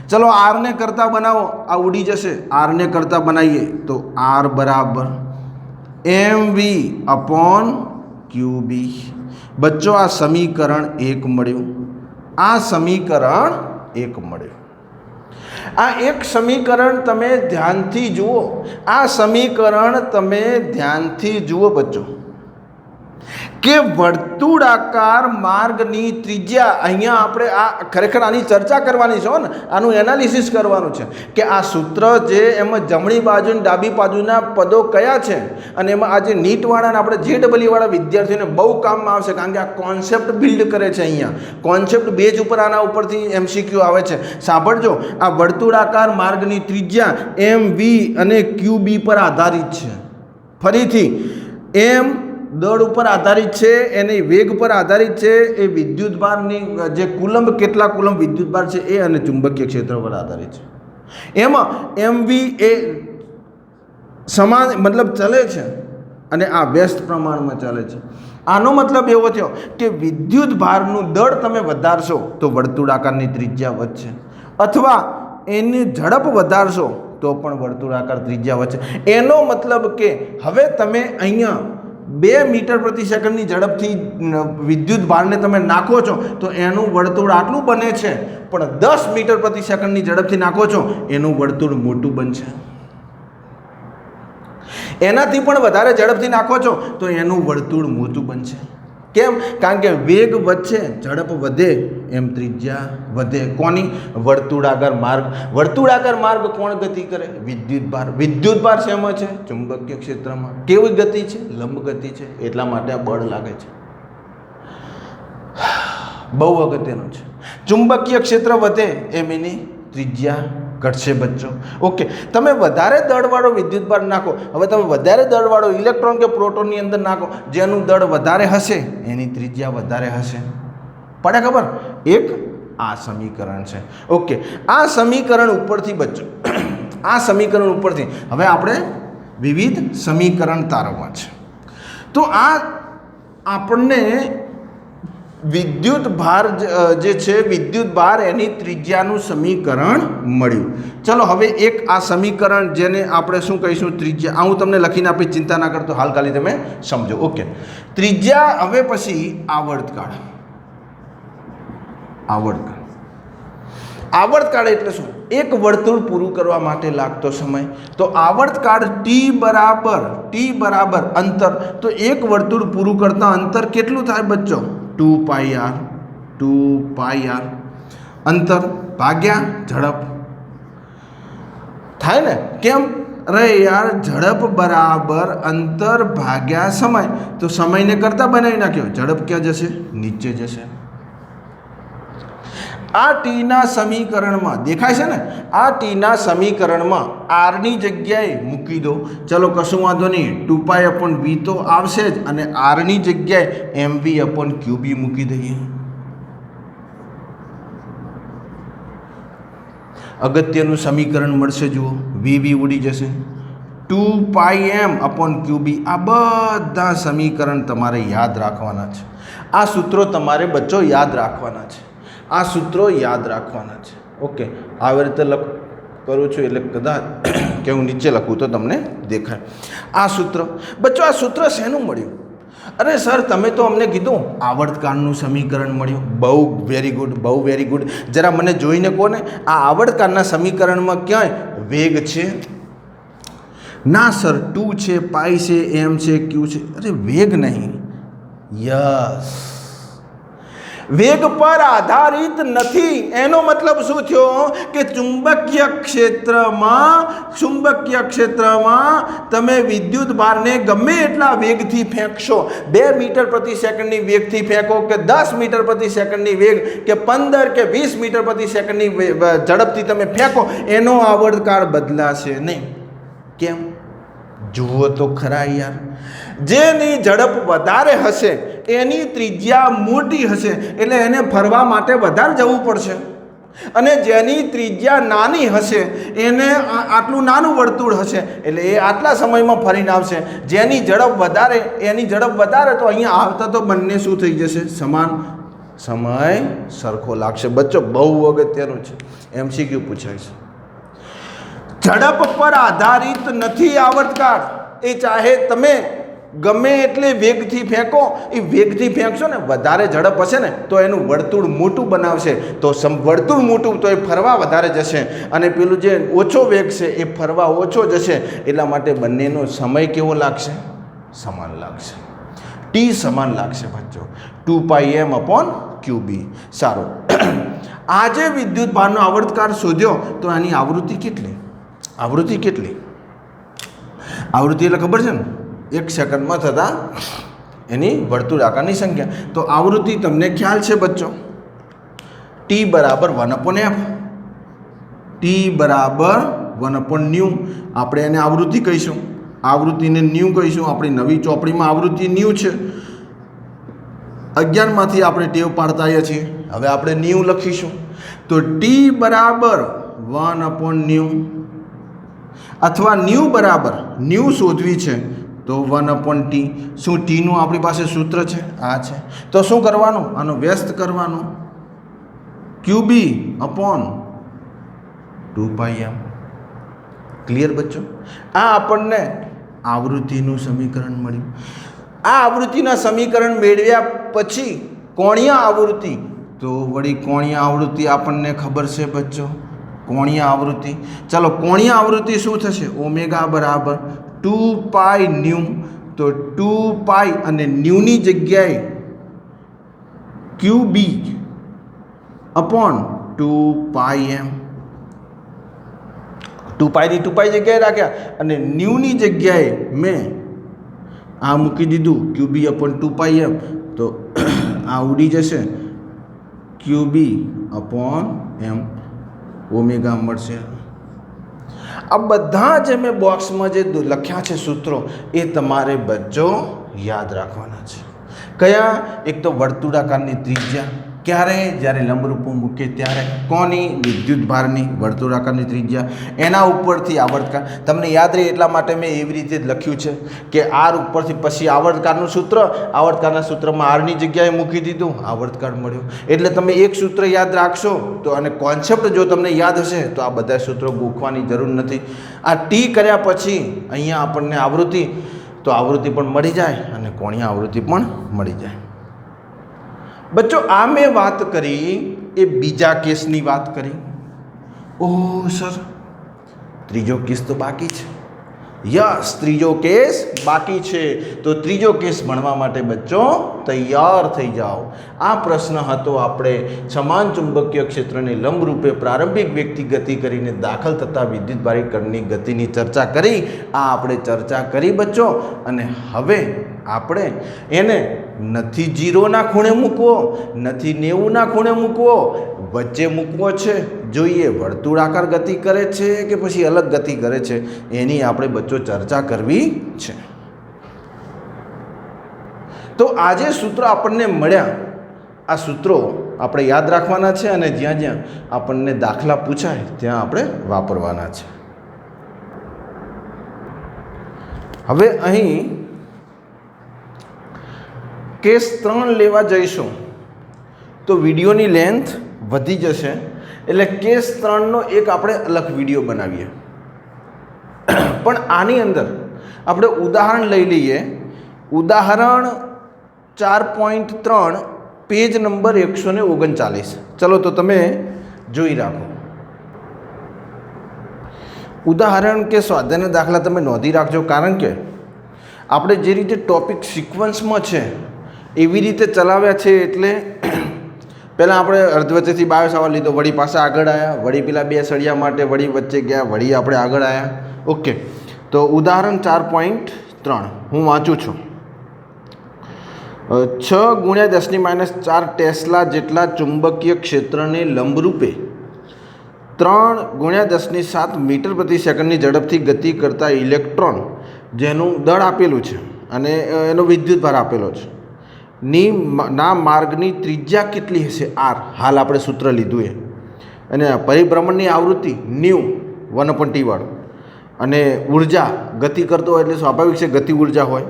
ચલો r ને કરતા બનાવો, આ ઉડી જશે. r ને કરતા બનાવીએ તો r બરાબર mv/qb. બચ્ચો આ સમીકરણ 1 મળ્યું. આ સમીકરણ 1 મળ્યું. આ એક સમીકરણ તમે ધ્યાનથી જુઓ. આ સમીકરણ તમે ધ્યાનથી જુઓ બચ્ચો કે વર્તુળાકાર માર્ગની ત્રિજ્યા, અહીંયા આપણે આ ખરેખર આની ચર્ચા કરવાની છે ને, આનું એનાલિસિસ કરવાનું છે કે આ સૂત્ર જે એમાં જમણી બાજુ અને ડાબી બાજુના પદો કયા છે, અને એમાં આ જે નીટવાળા અને આપણે JEE વિદ્યાર્થીઓને બહુ કામમાં આવશે, કારણ કે આ કોન્સેપ્ટ બિલ્ડ કરે છે. અહીંયા કોન્સેપ્ટ બેઝ ઉપર આના ઉપરથી MCQ આવે છે. સાંભળજો, આ વર્તુળાકાર માર્ગની ત્રિજ્યા MV અને QB પર આધારિત છે. ફરીથી M દળ ઉપર આધારિત છે, એની વેગ પર આધારિત છે, એ વિદ્યુતભારની જે કુલંબ, કેટલા કુલંબ વિદ્યુતભાર છે એ, અને ચુંબકીય ક્ષેત્ર પર આધારિત છે. એમાં MV એ સમાન મતલબ ચલે છે અને આ વ્યસ્ત પ્રમાણમાં ચાલે છે. આનો મતલબ એવો થયો કે વિદ્યુતભારનું દળ તમે વધારશો તો વર્તુળાકારની ત્રિજ્યા વધશે, અથવા એની ઝડપ વધારશો તો પણ વર્તુળાકાર ત્રિજ્યા વધશે. એનો મતલબ કે હવે તમે અહીંયા 2 મીટર પ્રતિ સેકન્ડની ઝડપથી વિદ્યુત ભારને તમે નાખો છો તો એનું વર્તુળ આટલું બને છે, પણ 10 મીટર પ્રતિ સેકન્ડની ઝડપથી નાખો છો એનું વર્તુળ મોટું બનશે. એનાથી પણ વધારે ઝડપથી નાખો છો તો એનું વર્તુળ મોટું બનશે. કેમ? કારણ કે વેગ વધશે, ઝડપ વધે એમ ત્રિજ્યા વધે. કોની? વર્તુળાકાર માર્ગ. વર્તુળાકાર માર્ગ કોણ ગતિ કરે? વિદ્યુતભાર. વિદ્યુતભાર શેમાં છે? ચુંબકીય ક્ષેત્રમાં. કેવી ગતિ છે? લંબ ગતિ છે. એટલા માટે આ બળ લાગે છે. બહુ અગત્યનું છે. ચુંબકીય ક્ષેત્ર વધે એમ એની ત્રિજ્યા ઘટશે બચ્ચો. ઓકે, તમે વધારે દળવાળો વિદ્યુતભાર નાખો, હવે તમે વધારે દળવાળો ઇલેક્ટ્રોન કે પ્રોટોનની અંદર નાખો, જેનું દળ વધારે હશે એની ત્રિજ્યા વધારે હશે. પડે ખબર? એક આ સમીકરણ છે. ઓકે, આ સમીકરણ ઉપરથી બચ્ચો, આ સમીકરણ ઉપરથી હવે આપણે વિવિધ સમીકરણ તારવવા છે. તો આ આપણને વિદ્યુત ભાર જે છે, વિદ્યુત ભાર એની ત્રિજ્યાનું સમીકરણ મળ્યું. ચલો હવે એક આ સમીકરણ જેને આપણે શું કહીશું? ત્રિજ્યા. આ હું તમને લખીને આપી, ચિંતા ના કરતો, હાલ ખાલી તમે સમજો. ઓકે, ત્રિજ્યા. હવે પછી આવર્તકાળ. આવર્તકાળ એટલે શું? એક વર્તુળ પૂરું કરવા માટે લાગતો સમય. તો આવર્તકાળ T બરાબર અંતર. તો એક વર્તુળ પૂરું કરતા અંતર કેટલું થાય બચ્ચો? 2πr. અંતર ભાગ્યા ઝડપ થાય ને? કેમ? અરે યાર, ઝડપ બરાબર અંતર ભાગ્યા સમય. તો સમયને કરતા બનાવી નાખ્યો, ઝડપ ક્યાં જશે? નીચે જશે. આ ટીના સમીકરણમાં દેખાય છે ને? આ ટીના સમીકરણમાં આરની જગ્યાએ મૂકી દો. ચલો કશું વાંધો નહીં, 2π/v તો આવશે જ, અને આરની જગ્યાએ mv/qb મૂકી દઈએ. અગત્યનું સમીકરણ મળશે. જુઓ, v ઉડી જશે, 2πm/qb. આ બધા સમીકરણ તમારે યાદ રાખવાના છે. આ સૂત્રો તમારે બચ્ચો યાદ રાખવાના છે. આ સૂત્રો યાદ રાખવાના છે. ઓકે, આવી રીતે કરું છું એટલે કદાચ કે હું નીચે લખું તો તમને દેખાય આ સૂત્ર. બચ્ચો આ સૂત્ર શેનું મળ્યું? અરે સર તમે તો અમને કીધું આવર્તકાળનું સમીકરણ મળ્યું. બહુ વેરી ગુડ, બહુ વેરી ગુડ. જરા મને જોઈને કહો ને, આ આવર્તકાળના સમીકરણમાં ક્યાંય વેગ છે? ના સર, 2 છે, પાઈ છે, એમ છે, ક્યુ છે. અરે વેગ નહીં. યસ, વેગ પર આધારિત નથી. એનો મતલબ શું થયો કે ચુંબકીય ક્ષેત્રમાં તમે વિદ્યુત ભારને ગમે એટલા વેગથી ફેંકશો, 2 મીટર પ્રતિ સેકન્ડની વેગથી ફેંકો કે 10 મીટર પ્રતિ સેકન્ડની વેગ કે 15 કે 20 મીટર પ્રતિ સેકન્ડની ઝડપથી તમે ફેંકો, એનો આવર્તકાળ બદલાશે નહીં. કેમ? જુઓ તો ખરા યાર. જેની ઝડપ વધારે હશે એની ત્રિજ્યા મોટી હશે, એટલે એને ફરવા માટે વધારે જવું પડશે. અને જેની ત્રિજ્યા નાની હશે એને આટલું નાનું વર્તુળ હશે, એટલે એ આટલા સમયમાં ફરીને આવશે. જેની ઝડપ વધારે, એની ઝડપ વધારે, તો અહીંયા આવતા તો બંને શું થઈ જશે? સમાન. સમય સરખો લાગશે. બચ્ચો બહુ અગત્યનું છે, MCQ પૂછાય છે. ઝડપ પર આધારિત નથી આવર્તકાળ. એ ચાહે તમે ગમે એટલે વેગથી ફેંકો, એ વેગથી ફેંકશો ને, વધારે ઝડપ હશે ને તો એનું વર્તુળ મોટું બનાવશે, તો વર્તુળ મોટું તો એ ફરવા વધારે જશે, અને પેલું જે ઓછો વેગ છે એ ફરવા ઓછો જશે. એટલા માટે બંનેનો સમય કેવો લાગશે? સમાન લાગશે. ટી સમાન લાગશે બચ્ચો. 2πm/qb. સારું, આજે વિદ્યુત ભારનો આવર્તકાળ શોધ્યો તો આની આવૃત્તિ કેટલી? આવૃત્તિ કેટલી? આવૃત્તિ એટલે ખબર છે ને, 1 સેકન્ડમાં થતા એની વર્તુળાકારની સંખ્યા. તો આવૃત્તિ તમને ખ્યાલ છે બચ્ચો, T = 1/f. T = 1/9. આપણે એને આવૃત્તિ કહીશું, આવૃત્તિને ન્યૂ કહીશું. આપણી નવી ચોપડીમાં આવૃત્તિ ન્યૂ છે. 11માંથી આપણે ટેવ પાડતા આવ્યા છીએ, હવે આપણે ન્યૂ લખીશું. તો T = 1/9, અથવા ન્યૂ શોધવી છે તો 1/t. શું ટીનું આપણી પાસે સૂત્ર છે? આ છે. તો શું કરવાનું? આનો વ્યસ્ત કરવાનું, qb/2πm. ક્લિયર બચ્ચો? આ આપણને આવૃત્તિનું સમીકરણ મળ્યું. આ આવૃત્તિના સમીકરણ મેળવ્યા પછી કોણીય આવૃત્તિ, તો વળી કોણીય આવૃત્તિ આપણને ખબર છે બચ્ચો. કોણીય આવૃત્તિ, ચાલો કોણીય આવૃત્તિ શું થશે? ઓમેગા બરાબર 2πν. તો 2π અને ન્યૂની જગ્યાએ qb/2πm. 2π ની 2π જગ્યાએ રાખ્યા, અને ન્યૂની જગ્યાએ મેં આ મૂકી દીધું qb/2πm. તો આ ઉડી જશે, qb/m ઓમેગા મળશે. આ બધા જે મેં બોક્સમાં જે લખ્યા છે સૂત્રો, એ તમારે બચ્ચો યાદ રાખવાના છે. કયા? એક તો વર્તુળાકારની ત્રિજ્યા, ક્યારે? જ્યારે લંબરૂપો મૂકે ત્યારે. કોની? વિદ્યુત ભારની વર્તુળાકારની ત્રિજ્યા. એના ઉપરથી આવર્તકાળ. તમને યાદ રહે એટલા માટે મેં એવી રીતે જ લખ્યું છે કે આર ઉપરથી પછી આવર્તકાળનું સૂત્ર, આવર્તકાળના સૂત્રમાં આરની જગ્યાએ મૂકી દીધું, આવર્તકાળ મળ્યો. એટલે તમે એક સૂત્ર યાદ રાખશો તો, અને કોન્સેપ્ટ જો તમને યાદ હશે તો આ બધા સૂત્રો ગોખવાની જરૂર નથી. આ ટી કર્યા પછી અહીંયા આપણને આવૃત્તિ, તો આવૃત્તિ પણ મળી જાય અને કોણીય આવૃત્તિ પણ મળી જાય. બચ્ચો આ મેં વાત કરી એ બીજા કેસની વાત કરી. ઓહ સર, ત્રીજો કેસ તો બાકી છે. યસ, ત્રીજો કેસ બાકી છે. તો ત્રીજો કેસ ભણવા માટે બચ્ચો તૈયાર થઈ જાઓ. આ પ્રશ્ન હતો આપણે સમાન ચુંબકીય ક્ષેત્રને લંબરૂપે પ્રારંભિક વેગથી ગતિ કરીને દાખલ થતા વિદ્યુતભારી કણની ગતિની ચર્ચા કરી. આ આપણે ચર્ચા કરી બચ્ચો, અને હવે આપણે એને નથી 0ના ખૂણે મૂકવો, નથી 90ના ખૂણે મૂકવો, વચ્ચે મૂકવો છે. જોઈએ વર્તુળાકાર ગતિ કરે છે કે પછી અલગ ગતિ કરે છે, એની આપણે બચ્ચો ચર્ચા કરવી છે. તો આજે સૂત્રો આપણને મળ્યા, આ સૂત્રો આપણે યાદ રાખવાના છે, અને જ્યાં જ્યાં આપણને દાખલા પૂછાય ત્યાં આપણે વાપરવાના છે. હવે અહીં કેસ 3 લેવા જઈશું તો વિડીયોની લેન્થ વધી જશે, એટલે કેસ 3નો એક આપણે અલગ વિડીયો બનાવીએ. પણ આની અંદર આપણે ઉદાહરણ લઈ લઈએ. ઉદાહરણ 4.3 પેજ નંબર 139. ચલો તો તમે જોઈ રાખો. ઉદાહરણ કે સ્વાધ્યાયના દાખલા તમે નોંધી રાખજો, કારણ કે આપણે જે રીતે ટોપિક સિક્વન્સમાં છે એવી રીતે ચલાવ્યા છે. એટલે પહેલાં આપણે અર્ધવચ્ચેથી 22 સવાલ લીધો, વળી પાછા આગળ આવ્યા, વળી પેલા 2 સળિયા માટે વળી વચ્ચે ગયા, વળી આપણે આગળ આવ્યા. ઓકે, તો ઉદાહરણ 4.3 હું વાંચું છું. 6 × 10⁻4 ટેસ્લા જેટલા ચુંબકીય ક્ષેત્રને લંબરૂપે 3 × 10⁷ મીટર પ્રતિ સેકન્ડની ઝડપથી ગતિ કરતા ઇલેક્ટ્રોન, જેનું દળ આપેલું છે અને એનો વિદ્યુતભાર આપેલો છે, ના માર્ગની ત્રિજ્યા કેટલી હશે? r. હાલ આપણે સૂત્ર લીધું એ. અને પરિભ્રમણની આવૃત્તિ ન્યૂ 1/t વાળું, અને ઉર્જા ગતિ કરતો હોય એટલે સ્વાભાવિક છે ગતિ ઉર્જા હોય,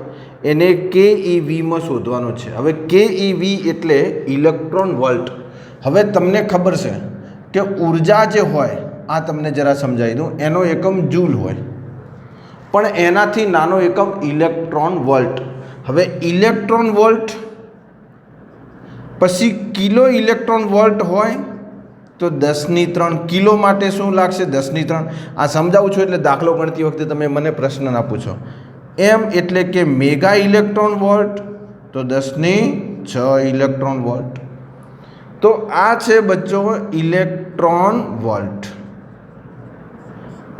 એને KeVમાં શોધવાનો છે. હવે KeV એટલે ઇલેક્ટ્રોન વોલ્ટ. હવે તમને ખબર છે કે ઉર્જા જે હોય, આ તમને જરા સમજાવી દઉં, એનો એકમ જૂલ હોય, પણ એનાથી નાનો એકમ ઇલેક્ટ્રોન વોલ્ટ. હવે ઇલેક્ટ્રોન વોલ્ટ પછી કિલો ઇલેક્ટ્રોન વોલ્ટ હોય તો 10⁻³ કિલો માટે શું લાગશે? 10⁻³. આ સમજાવું છું એટલે દાખલો ગણતી વખતે તમે મને પ્રશ્ન ના પૂછો. એમ એટલે કે મેગા ઇલેક્ટ્રોન વોલ્ટ, તો 10⁶ ઇલેક્ટ્રોન વોલ્ટ. તો આ છે બચ્ચો ઇલેક્ટ્રોન વોલ્ટ.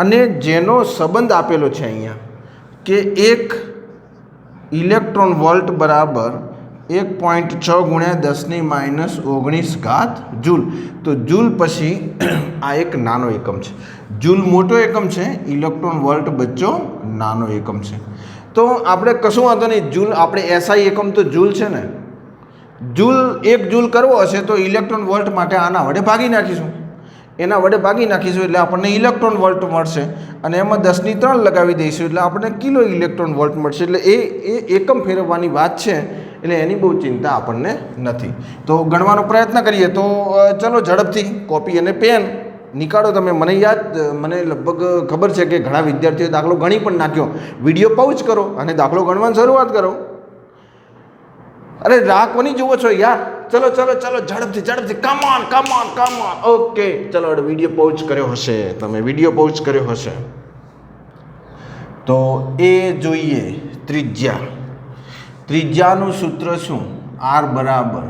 અને જેનો સંબંધ આપેલો છે અહીંયા કે 1 ઇલેક્ટ્રોન વોલ્ટ બરાબર 1.6 × 10⁻−19 જૂલ. તો જૂલ પછી આ એક નાનો એકમ છે. જૂલ મોટો એકમ છે, ઇલેક્ટ્રોન વોલ્ટ બચ્ચો નાનો એકમ છે. તો આપણે કશું વાંધો નહીં, જૂલ આપણે SI એકમ તો જૂલ છે ને. જૂલ 1 જૂલ કરવો હશે તો ઇલેક્ટ્રોન વોલ્ટ માટે આના વડે ભાગી નાખીશું. એના વડે ભાગી નાખીશું એટલે આપણને ઇલેક્ટ્રોન વોલ્ટ મળશે, અને એમાં 10⁻³ લગાવી દઈશું એટલે આપણને કિલો ઇલેક્ટ્રોન વોલ્ટ મળશે. એટલે એ એકમ ફેરવવાની વાત છે, એટલે એની બહુ ચિંતા આપણને નથી. તો ગણવાનો પ્રયત્ન કરીએ. તો ચલો ઝડપથી કોપી અને પેન નીકાળો તમે. મને લગભગ ખબર છે કે ઘણા વિદ્યાર્થીઓ દાખલો ગણી પણ નાખ્યો. વિડીયો પાઉચ કરો અને દાખલો ગણવાની શરૂઆત કરો. અરે રાહ કોની જુઓ છો યાર? ચલો ઝડપથી કમ ઓન. ઓકે, ચલો વિડીયો પાઉચ કર્યો હશે તમે, વિડીયો પાઉચ કર્યો હશે. તો એ જોઈએ ત્રિજ્યાનું સૂત્ર શું? R બરાબર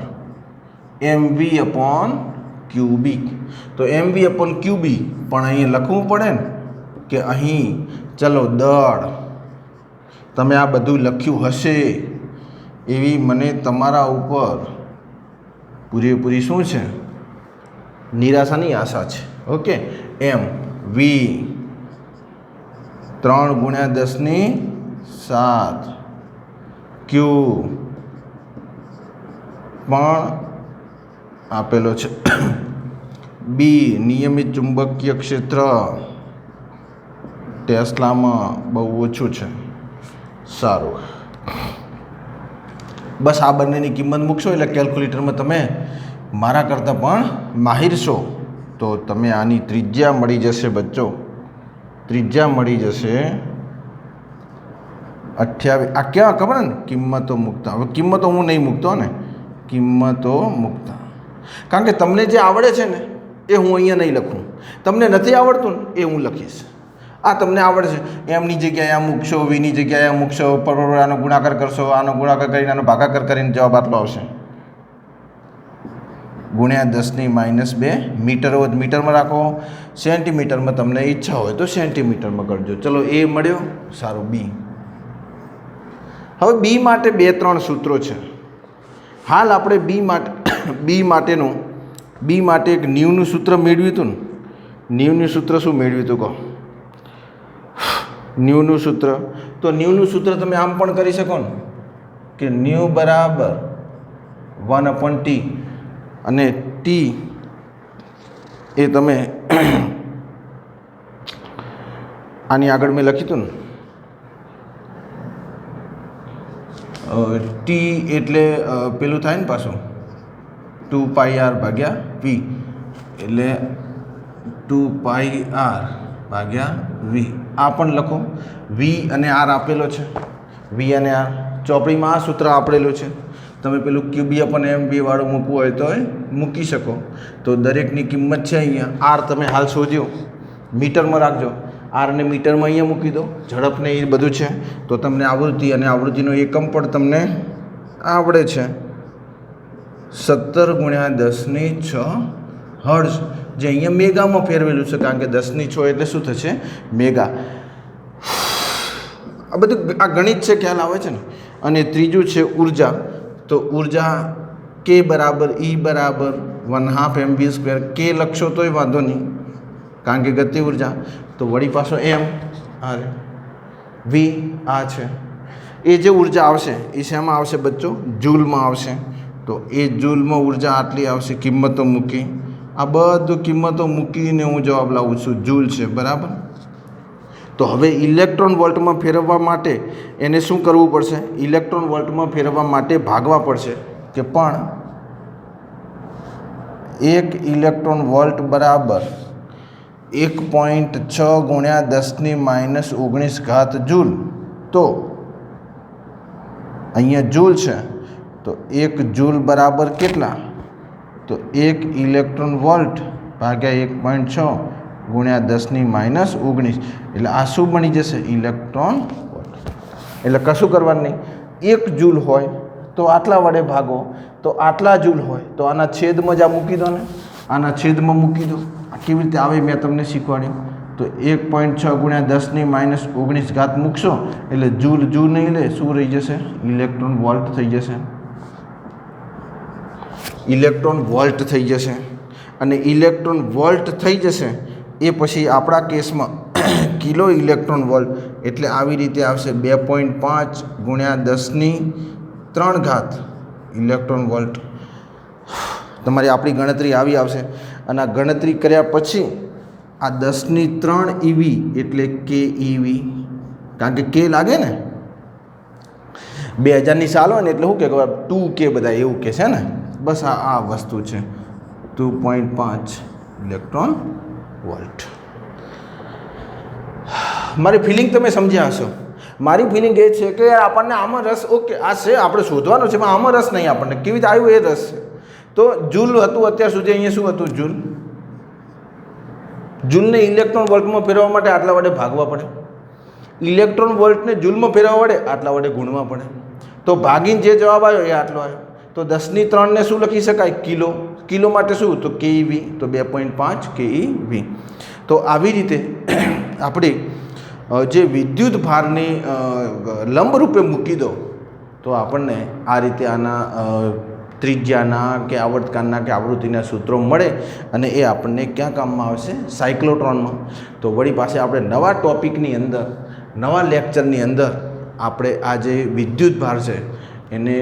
mv/qb. તો mv/qb પણ અહીં લખવું પડે ને, કે અહીં ચલો દળ, તમે આ બધું લખ્યું હશે એવી મને તમારા ઉપર પૂરેપૂરી શું છે? નિરાશાની આશા છે. ઓકે, mv 3 × 10⁷ q પણ આપેલો છે. b નિયમિત ચુંબકીય ક્ષેત્ર ટેસ્લામાં બહુ ઓછું છે. સારું, બસ આ બંનેની કિંમત મૂકશો એટલે કેલ્ક્યુલેટરમાં તમે મારા કરતાં પણ માહિર છો. તો તમે આની ત્રિજ્યા મળી જશે બચ્ચો. ત્રિજ્યા મળી જશે 28. આ ક્યાં ખબર ને? કિંમતો મૂકતા. હવે કિંમતો હું નહીં મૂકતો ને, કિંમતો મૂકતા, કારણ કે તમને જે આવડે છે ને એ હું અહીંયા નહીં લખું. તમને નથી આવડતું ને એ હું લખીશ. આ તમને આવડે છે, એમની જગ્યાએ આ મૂકશો, વીની જગ્યાએ આ મૂકશો, આનો ગુણાકાર કરશો, આનો ગુણાકાર કરીને આનો ભાગાકાર કરીને જવાબ આટલો આવશે. ગુણ્યા 10⁻². મીટર હોય તો મીટરમાં રાખો, સેન્ટીમીટરમાં તમને ઈચ્છા હોય તો સેન્ટીમીટરમાં કરજો. ચલો એ મળ્યો. સારું, બી. હવે બી માટે 2-3 સૂત્રો છે. હાલ આપણે બી માટે એક ન્યૂનું સૂત્ર મેળવ્યું હતું ને. ન્યૂનું સૂત્ર શું મેળવ્યું હતું કહો? ન્યૂનું સૂત્ર, તો ન્યૂનું સૂત્ર તમે આમ પણ કરી શકો ને, કે ન્યૂ બરાબર 1/t, અને ટી એ તમે આની આગળ મેં લખ્યું હતું ને, ટી એટલે પેલું થાય ને પાછું 2πr/v, એટલે 2πr ભાગ્યા વી. આ પણ લખો, વી અને આર આપેલો છે, વી અને આર ચોપડીમાં આ સૂત્ર આપેલું છે. તમે પેલું ક્યુબી અપન એમ બી વાળું મૂકવું હોય તો મૂકી શકો. તો દરેકની કિંમત છે અહીંયા. આર તમે હાલ શોધ્યો, મીટરમાં રાખજો, આરને મીટરમાં અહીંયા મૂકી દો, ઝડપને એ બધું છે. તો તમને આવૃત્તિ અને આવૃત્તિનો એકમ પણ તમને આવડે છે, 17 × 10⁶ હર્ટ્ઝ, જે અહીંયા મેગામાં ફેરવેલું છે, કારણ કે 10⁶ એટલે શું થશે? મેગા. આ બધું આ ગણિત છે, ખ્યાલ આવે છે ને. અને ત્રીજું છે ઉર્જા. તો ઉર્જા કે બરાબર E બરાબર 1/2 mv². કે લખશો તોય વાંધો નહીં, કારણ કે ગતિ ઉર્જા. તો વળી પાછો એમ આર વી આ છે. એ જે ઉર્જા આવશે એ શેમાં આવશે બચ્ચો? જૂલમાં આવશે. તો એ જૂલમાં ઉર્જા આટલી આવશે, કિંમતો મૂકી. આ બધું કિંમતો મૂકીને હું જવાબ લાવું છું, જૂલ છે, બરાબર. તો હવે ઇલેક્ટ્રોન વોલ્ટમાં ફેરવવા માટે એને શું કરવું પડશે? ઇલેક્ટ્રોન વોલ્ટમાં ફેરવવા માટે ભાગવા પડશે, કે પણ 1 ઇલેક્ટ્રોન વોલ્ટ બરાબર 1.6 × 10⁻⁹ જૂલ. તો અહીંયા જૂલ છે, તો 1 જૂલ બરાબર કેટલા? તો 1 ઇલેક્ટ્રોન વોલ્ટ ભાગ્યા 1.6 × 10⁻⁹. એટલે આ શું બની જશે? Electron volt. એટલે કશું કરવાનું નહીં. 1 જૂલ હોય તો આટલા વડે ભાગો, તો આટલા જૂલ હોય તો આના છેદમાં જ આ મૂકી દો ને, આના છેદમાં મૂકી દો. આ કેવી રીતે આવે મેં તમને શીખવાડ્યું. તો 1.6 × 10⁻⁹ મૂકશો એટલે જૂલ જૂલ નહીં લે, શું રહી જશે? ઇલેક્ટ્રોન વોલ્ટ થઈ જશે. ઇલેક્ટ્રોન વોલ્ટ થઈ જશે. અને ઇલેક્ટ્રોન વોલ્ટ થઈ જશે એ પછી આપણા કેસમાં કિલો ઇલેક્ટ્રોન વોલ્ટ, એટલે આવી રીતે આવશે 2.5 × 10⁻³ ઇલેક્ટ્રોન વોલ્ટ. તમારી આપણી ગણતરી આવી આવશે. અને આ ગણતરી કર્યા પછી આ 10⁻³ EV એટલે KeV, કારણ કે કે લાગે ને 2000ની સાલ હોય ને એટલે શું કે 2K બધા એવું કે છે ને. બસ આ વસ્તુ છે, 2.5 ઇલેક્ટ્રોન વોલ્ટ. મારી ફિલિંગ તમે સમજ્યા હશો. મારી ફિલિંગ એ છે કે આપણને આમાં રસ, ઓકે આ છે, આપણે શોધવાનું છે, પણ આમાં રસ નહીં. આપણને કેવી રીતે આવ્યું એ રસ છે. તો જૂલ હતું અત્યાર સુધી. અહીંયા શું હતું? જૂલ. જૂલને ઇલેક્ટ્રોન વોલ્ટમાં ફેરવવા માટે આટલા વડે ભાગવા પડે. ઇલેક્ટ્રોન વોલ્ટને જૂલમાં ફેરવવા વડે આટલા વડે ગુણવા પડે. તો ભાગીને જે જવાબ આવ્યો એ આટલો આવ્યો. તો 10⁻³ ને શું લખી શકાય? કિલો. કિલો માટે શું? તો KeV. તો 2.5 KeV. તો આવી રીતે આપણે જે વિદ્યુત ભારને લંબ રૂપે મૂકી દો તો આપણને આ રીતે આના ત્રિજ્યાના કે આવર્તકાળના કે આવૃત્તિના સૂત્રો મળે. અને એ આપણને ક્યાં કામમાં આવશે? સાયક્લોટ્રોનમાં. તો વળી પાસે આપણે નવા ટોપિકની અંદર, નવા લેક્ચરની અંદર આપણે આ જે વિદ્યુત ભાર છે એને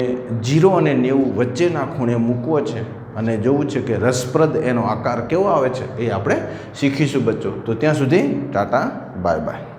0 અને 90 વચ્ચેના ખૂણે મૂકવો છે અને જોવું છે કે રસપ્રદ એનો આકાર કેવો આવે છે એ આપણે શીખીશું બચ્ચો. તો ત્યાં સુધી ટાટા, બાય બાય.